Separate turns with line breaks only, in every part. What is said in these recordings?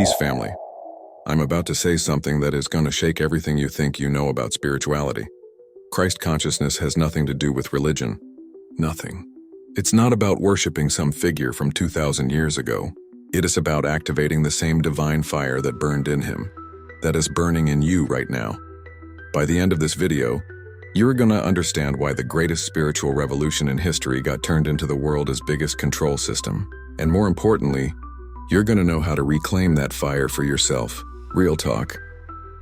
Peace, family. I'm about to say something that is going to shake everything you think you know about spirituality. Christ consciousness has nothing to do with religion. Nothing. It's not about worshiping some figure from 2,000 years ago. It is about activating the same divine fire that burned in him, that is burning in you right now. By the end of this video, you're going to understand why the greatest spiritual revolution in history got turned into the world's biggest control system. And more importantly, you're going to know how to reclaim that fire for yourself. Real talk.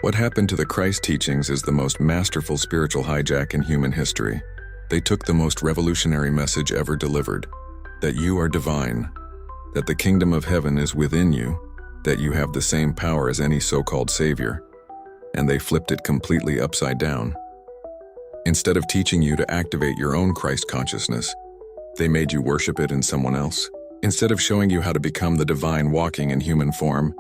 What happened to the Christ teachings is the most masterful spiritual hijack in human history. They took the most revolutionary message ever delivered, that you are divine, that the kingdom of heaven is within you, that you have the same power as any so-called savior, and they flipped it completely upside down. Instead of teaching you to activate your own Christ consciousness, they made you worship it in someone else. Instead of showing you how to become the divine walking in human form,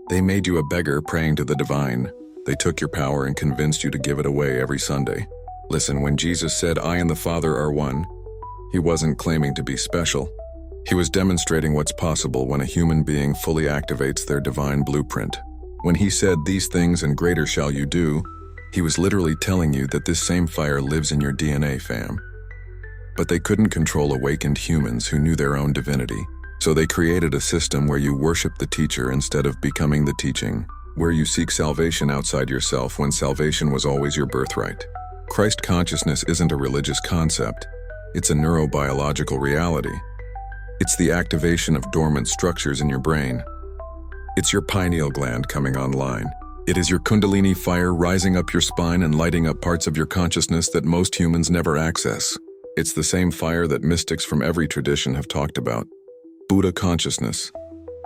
they made you a beggar praying to the divine. They took your power and convinced you to give it away every Sunday. Listen, when Jesus said, "I and the Father are one," he wasn't claiming to be special. He was demonstrating what's possible when a human being fully activates their divine blueprint. When he said, "These things and greater shall you do," he was literally telling you that this same fire lives in your DNA, fam. But they couldn't control awakened humans who knew their own divinity. So they created a system where you worship the teacher instead of becoming the teaching, where you seek salvation outside yourself when salvation was always your birthright. Christ consciousness isn't a religious concept. It's a neurobiological reality. It's the activation of dormant structures in your brain. It's your pineal gland coming online. It is your Kundalini fire rising up your spine and lighting up parts of your consciousness that most humans never access. It's the same fire that mystics from every tradition have talked about. Buddha consciousness,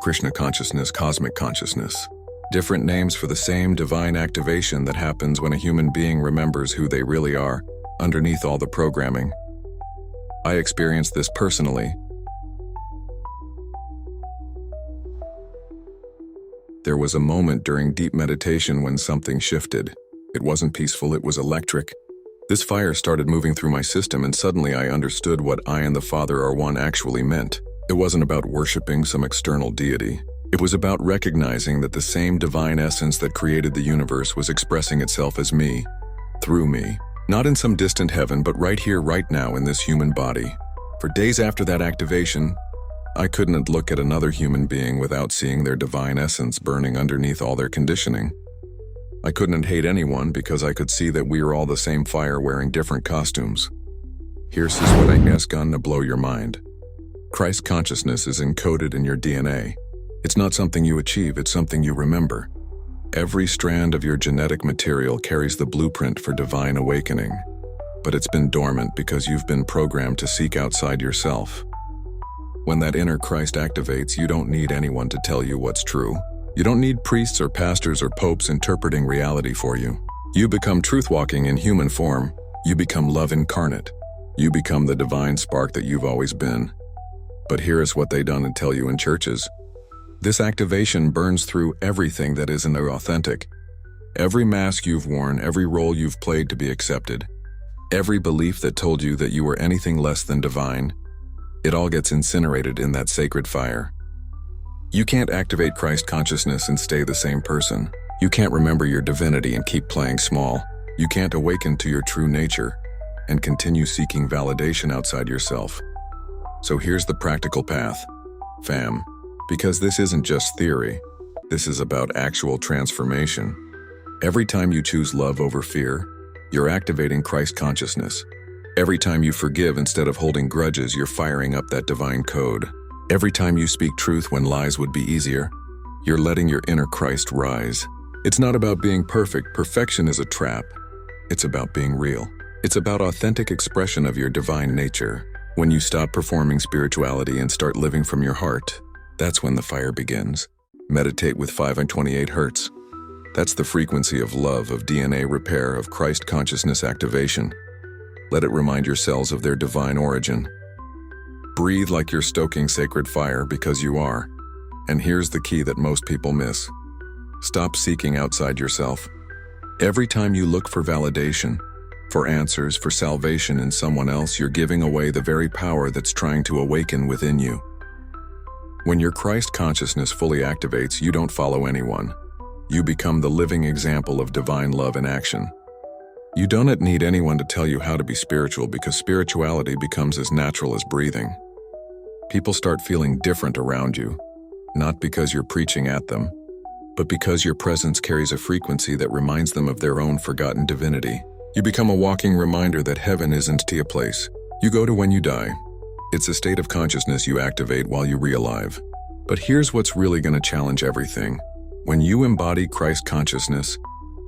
Krishna consciousness, cosmic consciousness. Different names for the same divine activation that happens when a human being remembers who they really are, underneath all the programming. I experienced this personally. There was a moment during deep meditation when something shifted. It wasn't peaceful, it was electric. This fire started moving through my system, and suddenly I understood what I and the Father are one actually meant. It wasn't about worshiping some external deity. It was about recognizing that the same divine essence that created the universe was expressing itself as me, through me. Not in some distant heaven, but right here, right now in this human body. For days after that activation, I couldn't look at another human being without seeing their divine essence burning underneath all their conditioning. I couldn't hate anyone because I could see that we are all the same fire wearing different costumes. Here's what I guess gonna blow your mind. Christ consciousness is encoded in your DNA. It's not something you achieve, it's something you remember. Every strand of your genetic material carries the blueprint for divine awakening, but it's been dormant because you've been programmed to seek outside yourself. When that inner Christ activates, you don't need anyone to tell you what's true. You don't need priests or pastors or popes interpreting reality for you. You become truth-walking in human form. You become love incarnate. You become the divine spark that you've always been. But here is what they don't tell you in churches. This activation burns through everything that isn't authentic. Every mask you've worn, every role you've played to be accepted, every belief that told you that you were anything less than divine, it all gets incinerated in that sacred fire. You can't activate Christ consciousness and stay the same person. You can't remember your divinity and keep playing small. You can't awaken to your true nature and continue seeking validation outside yourself. So here's the practical path, fam. Because this isn't just theory, this is about actual transformation. Every time you choose love over fear, you're activating Christ consciousness. Every time you forgive instead of holding grudges, you're firing up that divine code. Every time you speak truth when lies would be easier, you're letting your inner Christ rise. It's not about being perfect. Perfection is a trap. It's about being real. It's about authentic expression of your divine nature. When you stop performing spirituality and start living from your heart, that's when the fire begins. Meditate with 528 Hertz. That's the frequency of love, of DNA repair, of Christ consciousness activation. Let it remind your cells of their divine origin. Breathe like you're stoking sacred fire, because you are. And here's the key that most people miss. Stop seeking outside yourself. Every time you look for validation, for answers, for salvation in someone else, you're giving away the very power that's trying to awaken within you. When your Christ consciousness fully activates, you don't follow anyone. You become the living example of divine love in action. You don't need anyone to tell you how to be spiritual, because spirituality becomes as natural as breathing. People start feeling different around you, not because you're preaching at them, but because your presence carries a frequency that reminds them of their own forgotten divinity. You become a walking reminder that heaven isn't a place you go to when you die. It's a state of consciousness you activate while you re-alive. But here's what's really going to challenge everything. When you embody Christ consciousness,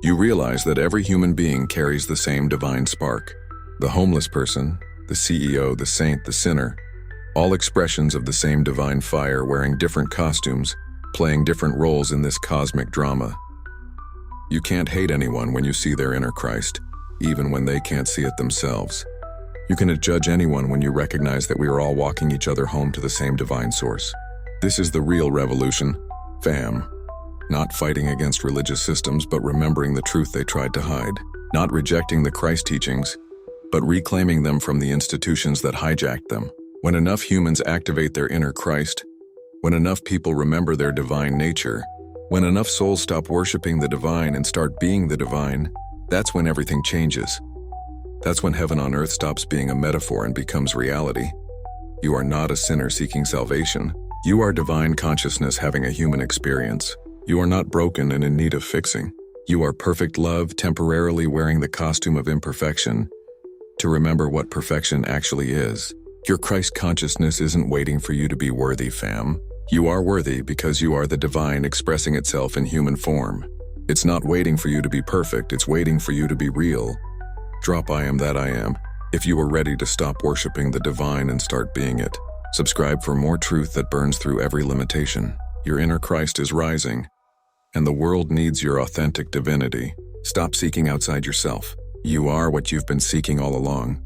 you realize that every human being carries the same divine spark. The homeless person, the CEO, the saint, the sinner, all expressions of the same divine fire, wearing different costumes, playing different roles in this cosmic drama. You can't hate anyone when you see their inner Christ, even when they can't see it themselves. You cannot judge anyone when you recognize that we are all walking each other home to the same divine source. This is the real revolution, fam. Not fighting against religious systems, but remembering the truth they tried to hide. Not rejecting the Christ teachings, but reclaiming them from the institutions that hijacked them. When enough humans activate their inner Christ, when enough people remember their divine nature, when enough souls stop worshiping the divine and start being the divine, that's when everything changes. That's when heaven on earth stops being a metaphor and becomes reality. You are not a sinner seeking salvation. You are divine consciousness having a human experience. You are not broken and in need of fixing. You are perfect love, temporarily wearing the costume of imperfection to remember what perfection actually is. Your Christ consciousness isn't waiting for you to be worthy, fam. You are worthy because you are the divine expressing itself in human form. It's not waiting for you to be perfect, it's waiting for you to be real. Drop I am that I am if you are ready to stop worshiping the divine and start being it. Subscribe for more truth that burns through every limitation. Your inner Christ is rising, and the world needs your authentic divinity. Stop seeking outside yourself. You are what you've been seeking all along.